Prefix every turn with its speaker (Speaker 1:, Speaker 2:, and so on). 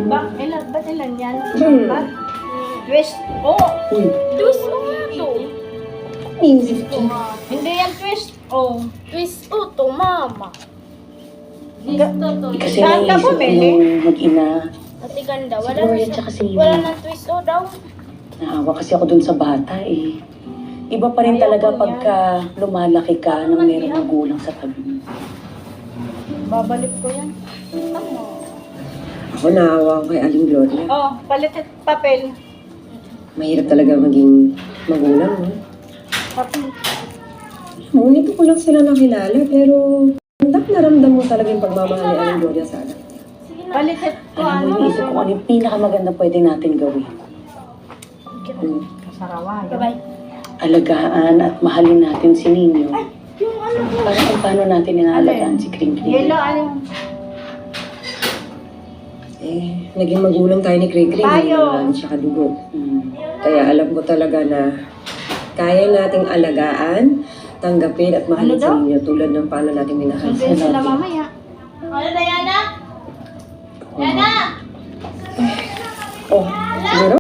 Speaker 1: Ba't ilan yan? Ba't? Twist O.
Speaker 2: Twist O nga to.
Speaker 3: Music ko.
Speaker 1: Hindi yan twist O.
Speaker 2: Twist O to, mama. Twist O to.
Speaker 3: Kasi
Speaker 1: Saan ka
Speaker 3: naisip ko
Speaker 1: bumili?
Speaker 3: yung mag-ina.
Speaker 2: Ate ganda. Wala
Speaker 3: Siguro
Speaker 2: na
Speaker 3: yan tsaka si
Speaker 2: wala nang twist O daw.
Speaker 3: Naawa kasi ako dun sa bata eh. Iba pa rin talaga pagka lumalaki ka nang merong magulang sa tabi mo.
Speaker 1: Babalik ko yan.
Speaker 4: Ako naawa ko kay Aling Gloria.
Speaker 1: Oh, palit at papel.
Speaker 4: Mahirap talaga maging magulang. No?
Speaker 1: Papel.
Speaker 4: Ngunit ko lang sila nakilala, pero naramdam mo talaga yung pagmamahal ni Aling Gloria sa anak.
Speaker 1: Palit at ko
Speaker 3: Alam mo,
Speaker 1: ano.
Speaker 3: iniisip ko ano yung pinakamaganda pwede natin gawin.
Speaker 1: Kasarawan.
Speaker 2: Bye-bye.
Speaker 3: Alagaan at mahalin natin si Ninyo.
Speaker 1: Yung ano ko.
Speaker 3: Para kung paano natin inaalagaan si Kring Kring.
Speaker 1: Yellow, ano?
Speaker 4: Eh, naging magulang tayo ni Cray Cray.
Speaker 1: Tayo.
Speaker 4: Hindi siya kadugo.
Speaker 3: Hmm.
Speaker 4: Kaya alam ko talaga na kaya nating alagaan, tanggapin at mahalin
Speaker 1: Ano
Speaker 4: sa
Speaker 1: daw?
Speaker 4: inyo tulad ng paano natin minahal sa
Speaker 1: Sundin sila
Speaker 4: natin.
Speaker 1: mamaya.
Speaker 2: Ano, Diana? Diana!
Speaker 3: Oh,